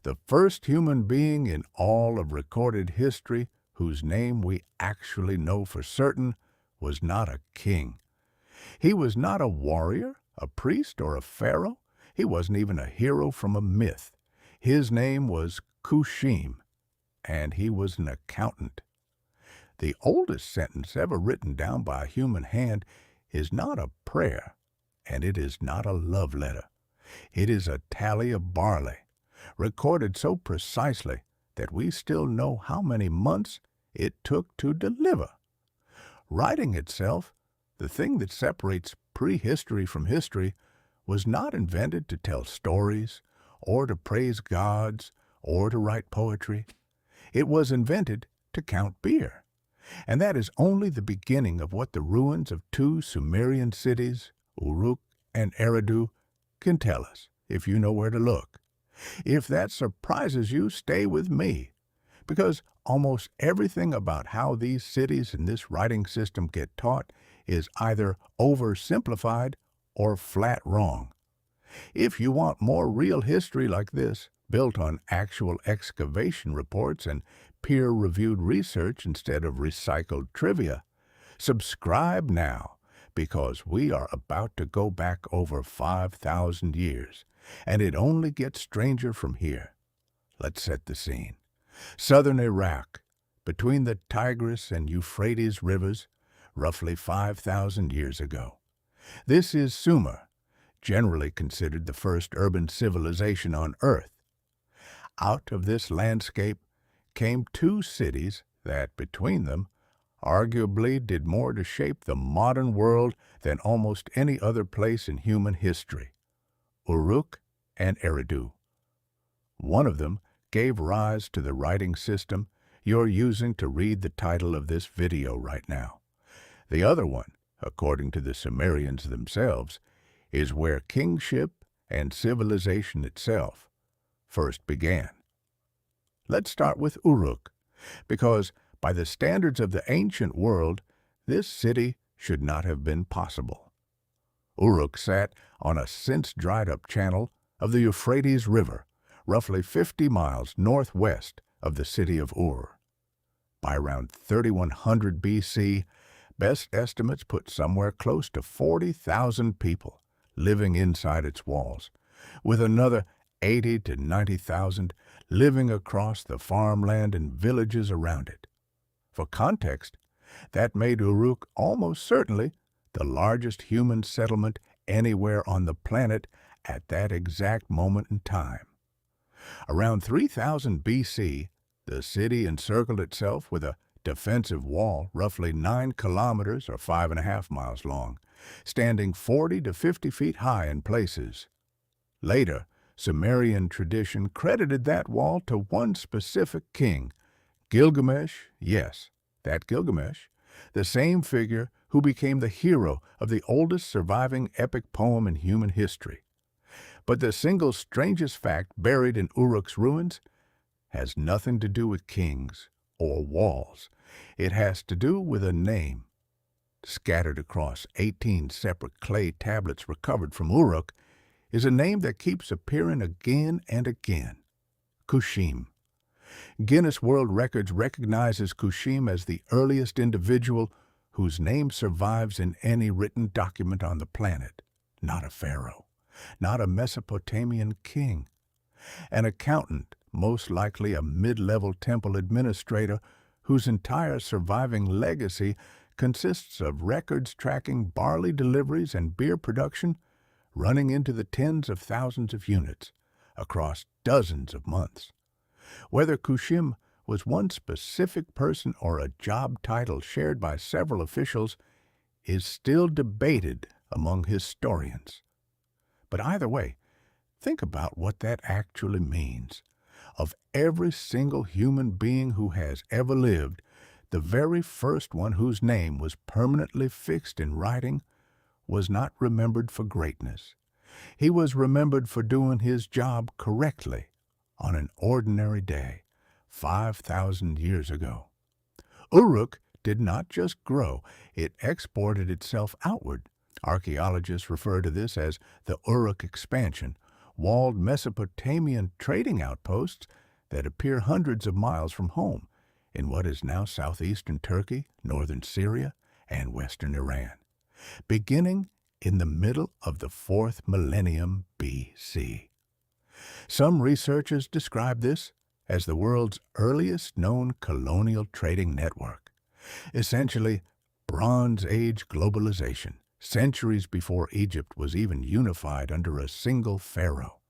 the first human being in all of recorded history whose name we actually know for certain was not a king. He was not a warrior, a priest, or a pharaoh. He wasn't even a hero from a myth. His name was Kushim, and he was an accountant. The oldest sentence ever written down by a human hand is not a prayer, and it is not a love letter. It is a tally of barley, recorded so precisely that we still know how many months it took to deliver. Writing itself, the thing that separates prehistory from history, was not invented to tell stories, or to praise gods, or to write poetry. It was invented to count beer. And that is only the beginning of what the ruins of two Sumerian cities, Uruk and Eridu, can tell us, if you know where to look. If that surprises you, stay with me, because almost everything about how these cities and this writing system get taught is either oversimplified or flat wrong. If you want more real history like this, built on actual excavation reports and peer-reviewed research instead of recycled trivia, subscribe now, because we are about to go back over 5,000 years, and it only gets stranger from here. Let's set the scene. Southern Iraq, between the Tigris and Euphrates rivers, roughly 5,000 years ago. This is Sumer, generally considered the first urban civilization on Earth. Out of this landscape came two cities that, between them, arguably did more to shape the modern world than almost any other place in human history, Uruk and Eridu. One of them gave rise to the writing system you're using to read the title of this video right now. The other one, according to the Sumerians themselves, is where kingship and civilization itself first began. Let's start with Uruk, because by the standards of the ancient world, this city should not have been possible. Uruk sat on a since-dried-up channel of the Euphrates River, roughly 50 miles northwest of the city of Ur. By around 3100 BC, best estimates put somewhere close to 40,000 people living inside its walls, with another 80 to 90,000 living across the farmland and villages around it. For context, that made Uruk almost certainly the largest human settlement anywhere on the planet at that exact moment in time. Around 3000 BC, the city encircled itself with a defensive wall roughly 9 kilometers or 5.5 miles long, standing 40 to 50 feet high in places. Later, Sumerian tradition credited that wall to one specific king, Gilgamesh, yes, that Gilgamesh, the same figure who became the hero of the oldest surviving epic poem in human history. But the single strangest fact buried in Uruk's ruins has nothing to do with kings or walls. It has to do with a name. Scattered across 18 separate clay tablets recovered from Uruk is a name that keeps appearing again and again, Kushim. Guinness World Records recognizes Kushim as the earliest individual whose name survives in any written document on the planet. Not a pharaoh, not a Mesopotamian king. An accountant, most likely a mid-level temple administrator, whose entire surviving legacy consists of records tracking barley deliveries and beer production running into the tens of thousands of units across dozens of months. Whether Kushim was one specific person or a job title shared by several officials is still debated among historians. But either way, think about what that actually means. Of every single human being who has ever lived, the very first one whose name was permanently fixed in writing was not remembered for greatness. He was remembered for doing his job correctly on an ordinary day 5,000 years ago. Uruk did not just grow, it exported itself outward. Archaeologists refer to this as the Uruk expansion, walled Mesopotamian trading outposts that appear hundreds of miles from home in what is now southeastern Turkey, northern Syria, and western Iran, beginning in the middle of the 4th millennium BC. Some researchers describe this as the world's earliest known colonial trading network, essentially Bronze Age globalization, centuries before Egypt was even unified under a single pharaoh.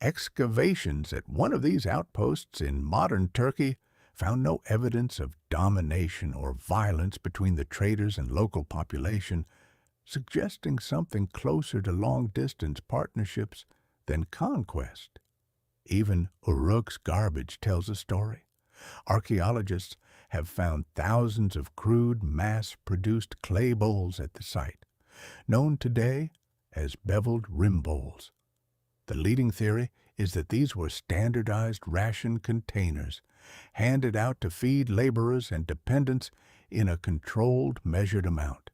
Excavations at one of these outposts in modern Turkey found no evidence of domination or violence between the traders and local population, suggesting something closer to long-distance partnerships than conquest. Even Uruk's garbage tells a story. Archaeologists have found thousands of crude, mass-produced clay bowls at the site, known today as beveled rim bowls. The leading theory is that these were standardized ration containers handed out to feed laborers and dependents in a controlled, measured amount.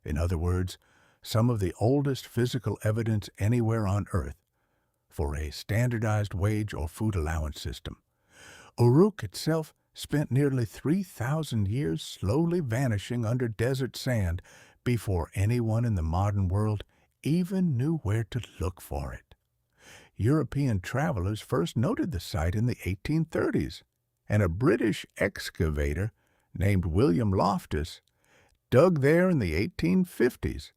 In other words, some of the oldest physical evidence anywhere on Earth for a standardized wage or food allowance system. Uruk itself spent nearly 3,000 years slowly vanishing under desert sand before anyone in the modern world even knew where to look for it. European travelers first noted the site in the 1830s, and a British excavator named William Loftus dug there in the 1850s,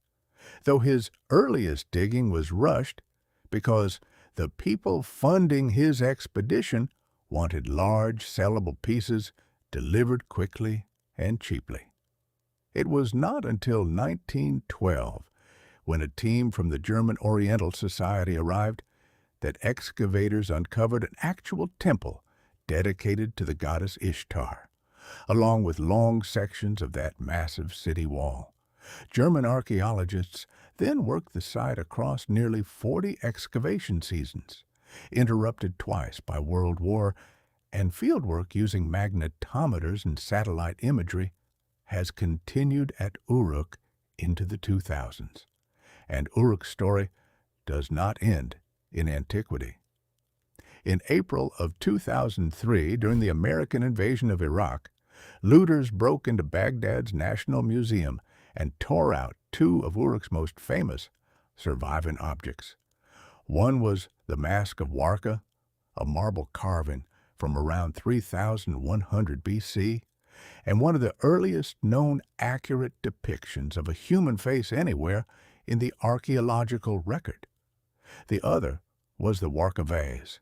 though his earliest digging was rushed because the people funding his expedition wanted large, sellable pieces delivered quickly and cheaply. It was not until 1912, when a team from the German Oriental Society arrived, that excavators uncovered an actual temple dedicated to the goddess Ishtar, along with long sections of that massive city wall. German archaeologists then worked the site across nearly 40 excavation seasons, interrupted twice by World War, and fieldwork using magnetometers and satellite imagery has continued at Uruk into the 2000s. And Uruk's story does not end in antiquity. In April of 2003, during the American invasion of Iraq, looters broke into Baghdad's National Museum and tore out two of Uruk's most famous surviving objects. One was the Mask of Warka, a marble carving from around 3100 BC, and one of the earliest known accurate depictions of a human face anywhere in the archaeological record. The other was the Warka vase,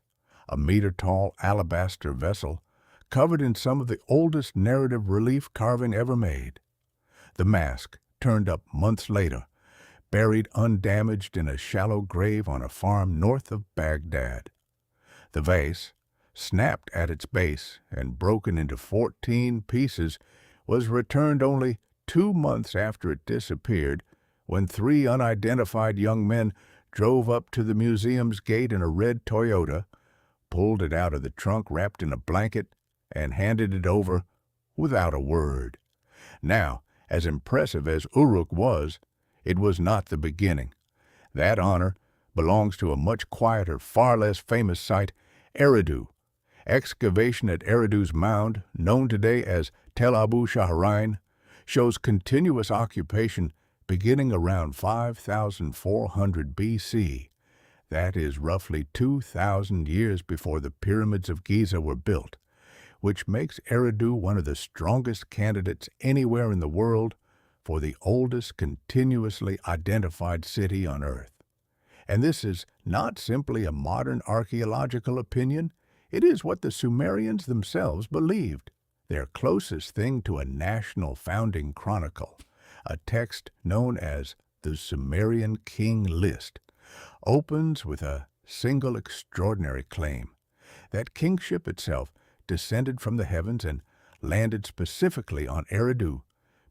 a meter-tall alabaster vessel covered in some of the oldest narrative relief carving ever made. The mask turned up months later, buried undamaged in a shallow grave on a farm north of Baghdad. The vase, snapped at its base and broken into 14 pieces, was returned only 2 months after it disappeared, when 3 unidentified young men drove up to the museum's gate in a red Toyota, pulled it out of the trunk wrapped in a blanket, and handed it over without a word. Now, as impressive as Uruk was, it was not the beginning. That honor belongs to a much quieter, far less famous site, Eridu. Excavation at Eridu's mound, known today as Tel Abu Shahrain, shows continuous occupation beginning around 5,400 BC. That is roughly 2,000 years before the pyramids of Giza were built, which makes Eridu one of the strongest candidates anywhere in the world for the oldest continuously identified city on Earth. And this is not simply a modern archaeological opinion, it is what the Sumerians themselves believed, their closest thing to a national founding chronicle. A text known as the Sumerian King List opens with a single extraordinary claim, that kingship itself descended from the heavens and landed specifically on Eridu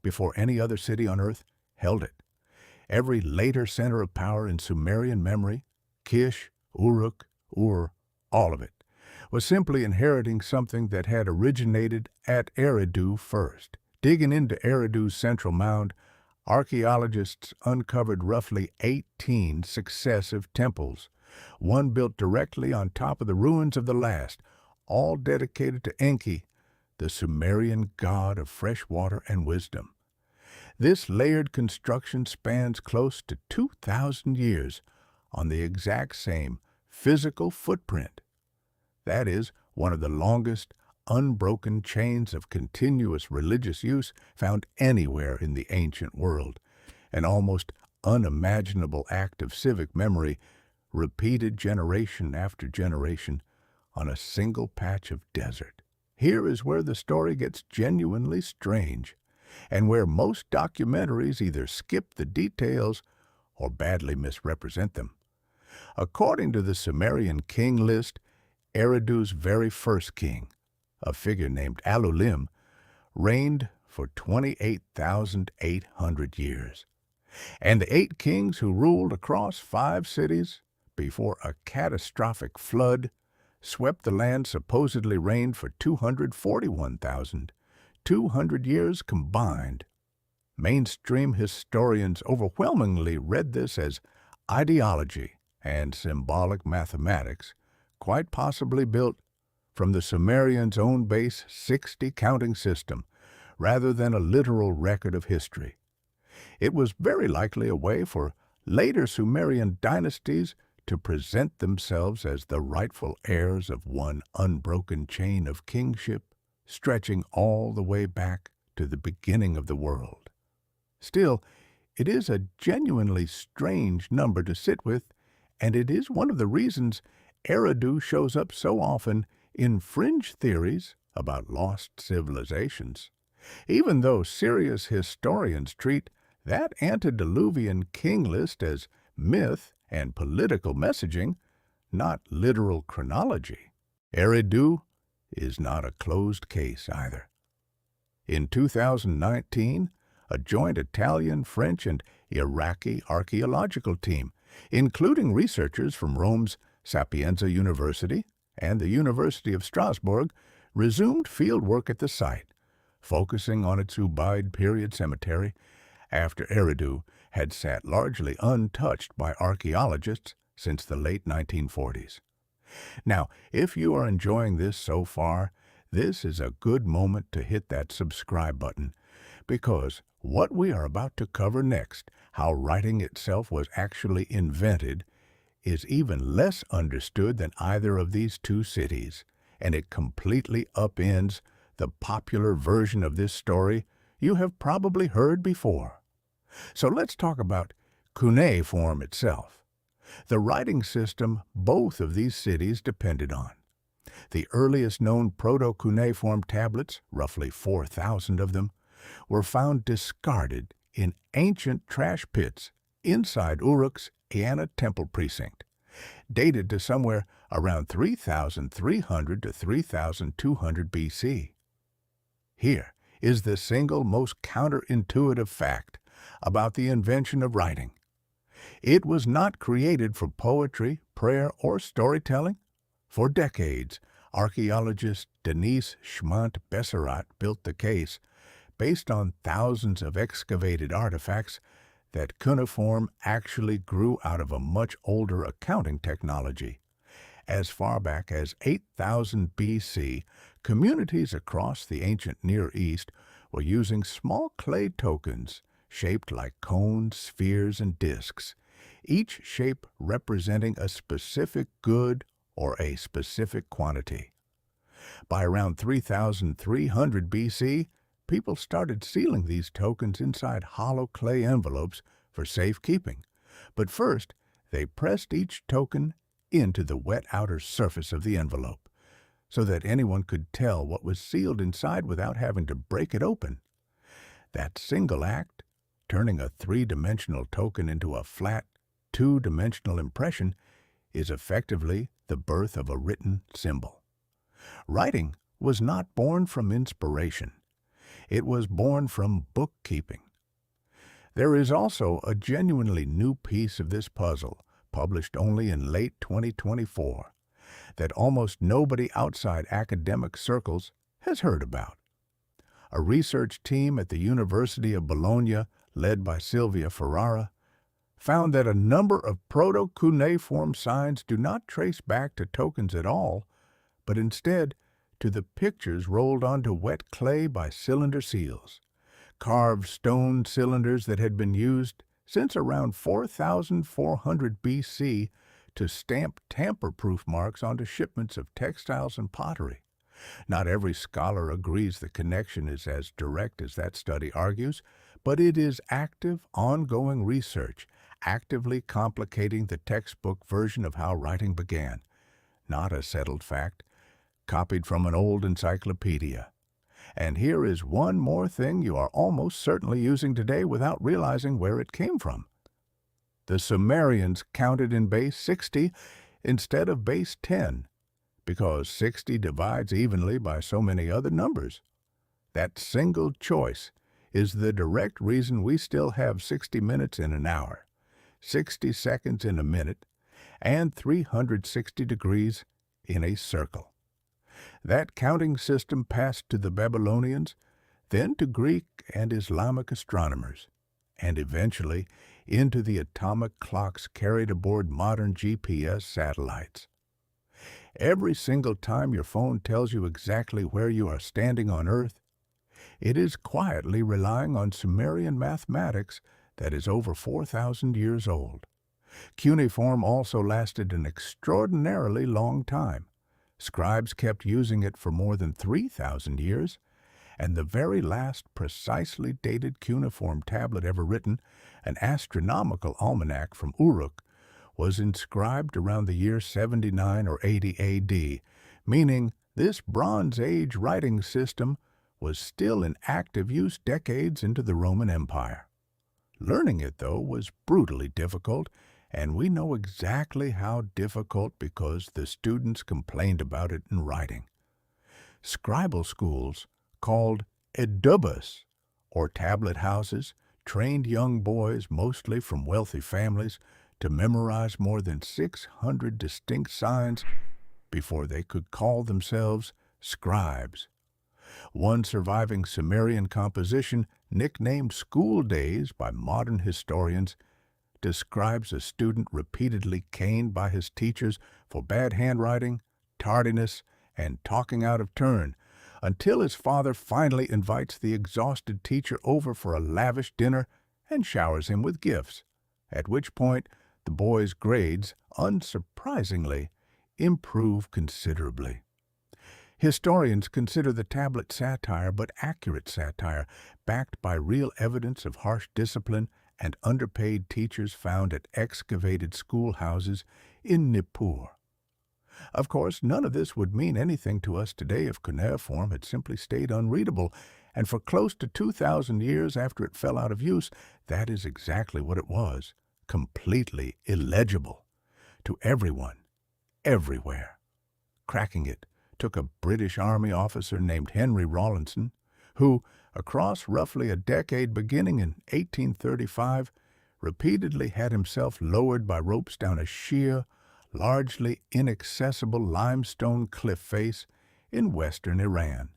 before any other city on Earth held it. Every later center of power in Sumerian memory, Kish, Uruk, Ur, all of it, was simply inheriting something that had originated at Eridu first. Digging into Eridu's central mound, archaeologists uncovered roughly 18 successive temples, one built directly on top of the ruins of the last, all dedicated to Enki, the Sumerian god of fresh water and wisdom. This layered construction spans close to 2,000 years on the exact same physical footprint. That is one of the longest, unbroken chains of continuous religious use found anywhere in the ancient world, an almost unimaginable act of civic memory repeated generation after generation on a single patch of desert. Here is where the story gets genuinely strange, and where most documentaries either skip the details or badly misrepresent them. According to the Sumerian King List, Eridu's very first king, a figure named Alulim, reigned for 28,800 years. And the 8 kings who ruled across 5 cities before a catastrophic flood swept the land supposedly reigned for 241,200 years combined. Mainstream historians overwhelmingly read this as ideology and symbolic mathematics, quite possibly built from the Sumerians' own base 60 counting system, rather than a literal record of history. It was very likely a way for later Sumerian dynasties to present themselves as the rightful heirs of one unbroken chain of kingship, stretching all the way back to the beginning of the world. Still, it is a genuinely strange number to sit with, and it is one of the reasons Eridu shows up so often in fringe theories about lost civilizations, even though serious historians treat that antediluvian king list as myth and political messaging, not literal chronology. Eridu is not a closed case either. In 2019, a joint Italian, French, and Iraqi archaeological team, including researchers from Rome's Sapienza University and the University of Strasbourg, resumed fieldwork at the site, focusing on its Ubaid period cemetery after Eridu had sat largely untouched by archaeologists since the late 1940s. Now, if you are enjoying this so far, this is a good moment to hit that subscribe button, because what we are about to cover next, how writing itself was actually invented, is even less understood than either of these two cities, and it completely upends the popular version of this story you have probably heard before. So let's talk about cuneiform itself, the writing system both of these cities depended on. The earliest known proto-cuneiform tablets, roughly 4,000 of them, were found discarded in ancient trash pits inside Uruk's Aena temple precinct, dated to somewhere around 3,300 to 3,200 BC. Here is the single most counterintuitive fact about the invention of writing. It was not created for poetry, prayer, or storytelling. For decades, archaeologist Denise Schmant-Besserat built the case, based on thousands of excavated artifacts, that cuneiform actually grew out of a much older accounting technology. As far back as 8,000 BC, communities across the ancient Near East were using small clay tokens shaped like cones, spheres, and discs, each shape representing a specific good or a specific quantity. By around 3,300 BC, people started sealing these tokens inside hollow clay envelopes for safekeeping. But first, they pressed each token into the wet outer surface of the envelope, so that anyone could tell what was sealed inside without having to break it open. That single act, turning a 3-dimensional token into a flat, 2-dimensional impression, is effectively the birth of a written symbol. Writing was not born from inspiration. It was born from bookkeeping. There is also a genuinely new piece of this puzzle, published only in late 2024, that almost nobody outside academic circles has heard about. A research team at the University of Bologna, led by Silvia Ferrara, found that a number of proto-cuneiform signs do not trace back to tokens at all, but instead to the pictures rolled onto wet clay by cylinder seals, carved stone cylinders that had been used since around 4,400 BC to stamp tamper-proof marks onto shipments of textiles and pottery. Not every scholar agrees the connection is as direct as that study argues, but it is active, ongoing research, actively complicating the textbook version of how writing began, not a settled fact, copied from an old encyclopedia. And here is one more thing you are almost certainly using today without realizing where it came from. The Sumerians counted in base 60 instead of base 10, because 60 divides evenly by so many other numbers. That single choice is the direct reason we still have 60 minutes in an hour, 60 seconds in a minute, and 360 degrees in a circle. That counting system passed to the Babylonians, then to Greek and Islamic astronomers, and eventually into the atomic clocks carried aboard modern GPS satellites. Every single time your phone tells you exactly where you are standing on Earth, it is quietly relying on Sumerian mathematics that is over 4,000 years old. Cuneiform also lasted an extraordinarily long time. Scribes kept using it for more than 3,000 years, and the very last precisely dated cuneiform tablet ever written, an astronomical almanac from Uruk, was inscribed around the year 79 or 80 AD, meaning this Bronze Age writing system was still in active use decades into the Roman Empire. Learning it, though, was brutally difficult, and we know exactly how difficult because the students complained about it in writing. Scribal schools, called edubas, or tablet houses, trained young boys, mostly from wealthy families, to memorize more than 600 distinct signs before they could call themselves scribes. One surviving Sumerian composition, nicknamed School Days by modern historians, describes a student repeatedly caned by his teachers for bad handwriting, tardiness, and talking out of turn, until his father finally invites the exhausted teacher over for a lavish dinner and showers him with gifts, at which point the boy's grades, unsurprisingly, improve considerably. Historians consider the tablet satire but accurate satire, backed by real evidence of harsh discipline and underpaid teachers found at excavated schoolhouses in Nippur. Of course, none of this would mean anything to us today if cuneiform had simply stayed unreadable, and for close to 2,000 years after it fell out of use, that is exactly what it was, completely illegible to everyone, everywhere. Cracking it took a British Army officer named Henry Rawlinson, who, across roughly a decade beginning in 1835, repeatedly had himself lowered by ropes down a sheer, largely inaccessible limestone cliff face in western Iran,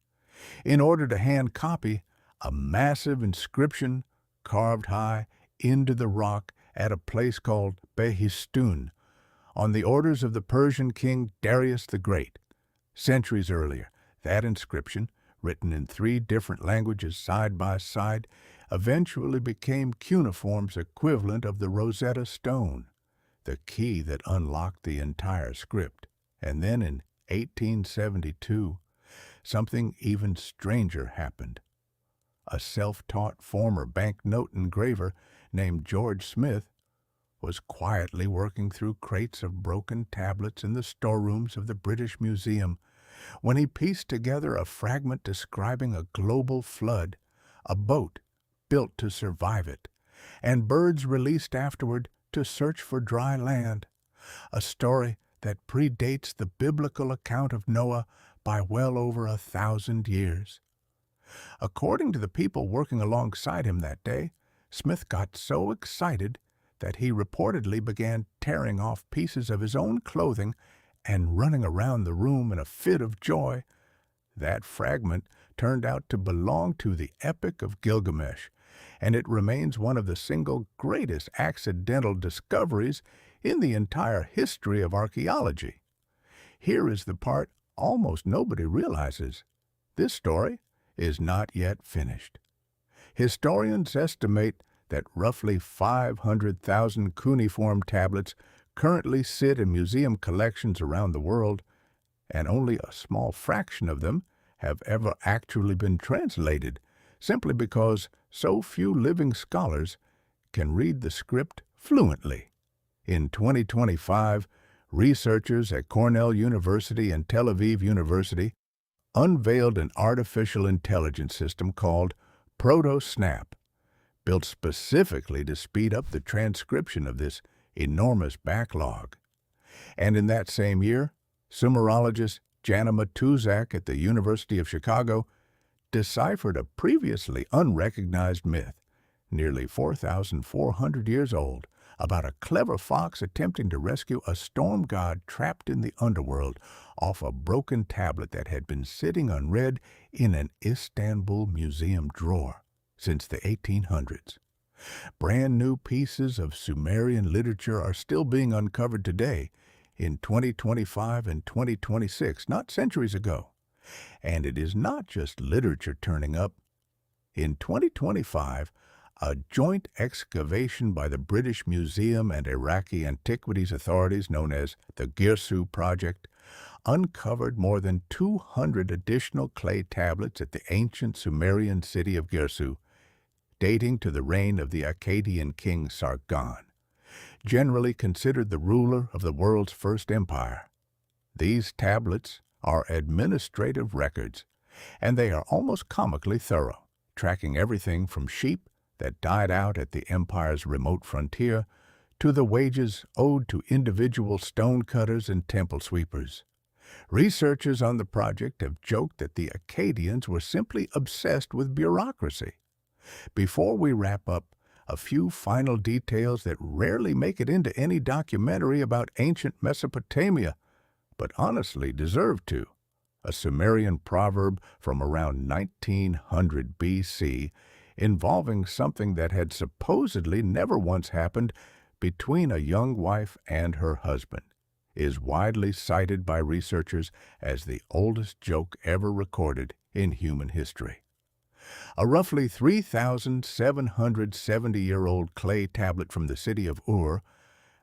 in order to hand copy a massive inscription carved high into the rock at a place called Behistun, on the orders of the Persian king Darius the Great. Centuries earlier, that inscription, written in 3 different languages side by side, eventually became cuneiform's equivalent of the Rosetta Stone, the key that unlocked the entire script. And then in 1872, something even stranger happened. A self-taught former banknote engraver named George Smith was quietly working through crates of broken tablets in the storerooms of the British Museum when he pieced together a fragment describing a global flood, a boat built to survive it, and birds released afterward to search for dry land, a story that predates the biblical account of Noah by well over 1,000 years. According to the people working alongside him that day, Smith got so excited that he reportedly began tearing off pieces of his own clothing and running around the room in a fit of joy. That fragment turned out to belong to the Epic of Gilgamesh, and it remains one of the single greatest accidental discoveries in the entire history of archaeology. Here is the part almost nobody realizes. This story is not yet finished. Historians estimate that roughly 500,000 cuneiform tablets currently sit in museum collections around the world, and only a small fraction of them have ever actually been translated, simply because so few living scholars can read the script fluently. In 2025, researchers at Cornell University and Tel Aviv University unveiled an artificial intelligence system called Proto-Snap, built specifically to speed up the transcription of this enormous backlog. And in that same year, Sumerologist Jana Matuzak at the University of Chicago deciphered a previously unrecognized myth, nearly 4,400 years old, about a clever fox attempting to rescue a storm god trapped in the underworld off a broken tablet that had been sitting unread in an Istanbul museum drawer since the 1800s. Brand new pieces of Sumerian literature are still being uncovered today in 2025 and 2026, not centuries ago. And it is not just literature turning up. In 2025, a joint excavation by the British Museum and Iraqi Antiquities Authorities, known as the Girsu Project, uncovered more than 200 additional clay tablets at the ancient Sumerian city of Girsu, dating to the reign of the Akkadian king Sargon, generally considered the ruler of the world's first empire. These tablets are administrative records, and they are almost comically thorough, tracking everything from sheep that died out at the empire's remote frontier to the wages owed to individual stonecutters and temple sweepers. Researchers on the project have joked that the Akkadians were simply obsessed with bureaucracy. Before we wrap up, a few final details that rarely make it into any documentary about ancient Mesopotamia, but honestly deserve to. A Sumerian proverb from around 1900 BC involving something that had supposedly never once happened between a young wife and her husband is widely cited by researchers as the oldest joke ever recorded in human history. A roughly 3,770-year-old clay tablet from the city of Ur,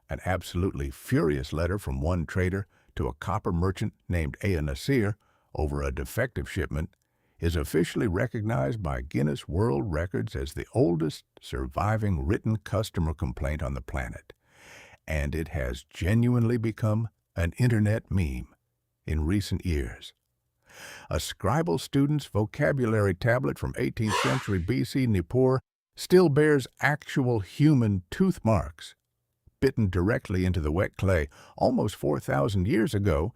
an absolutely furious letter from one trader to a copper merchant named Ea Nasir over a defective shipment, is officially recognized by Guinness World Records as the oldest surviving written customer complaint on the planet, and it has genuinely become an internet meme in recent years. A scribal student's vocabulary tablet from 18th century BC Nippur still bears actual human tooth marks, bitten directly into the wet clay almost 4,000 years ago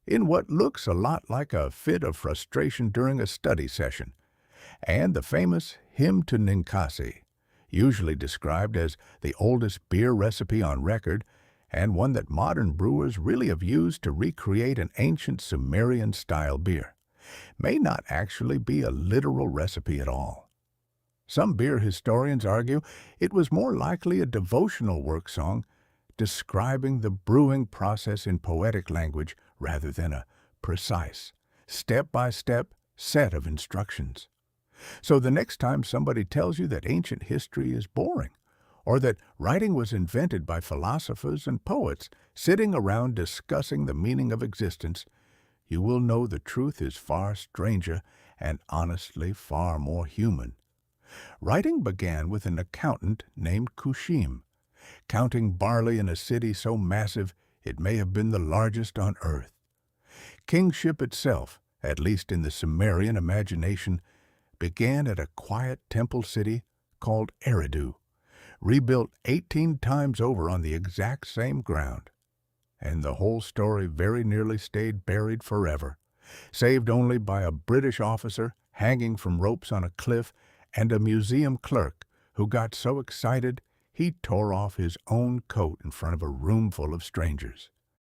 in what looks a lot like a fit of frustration during a study session, and the famous hymn to Ninkasi, usually described as the oldest beer recipe on record and one that modern brewers really have used to recreate an ancient Sumerian-style beer, may not actually be a literal recipe at all. Some beer historians argue it was more likely a devotional work song describing the brewing process in poetic language rather than a precise, step-by-step set of instructions. So the next time somebody tells you that ancient history is boring, or that writing was invented by philosophers and poets sitting around discussing the meaning of existence, you will know the truth is far stranger and honestly far more human. Writing began with an accountant named Kushim, counting barley in a city so massive it may have been the largest on earth. Kingship itself, at least in the Sumerian imagination, began at a quiet temple city called Eridu, rebuilt 18 times over on the exact same ground. And the whole story very nearly stayed buried forever, saved only by a British officer hanging from ropes on a cliff and a museum clerk who got so excited he tore off his own coat in front of a room full of strangers.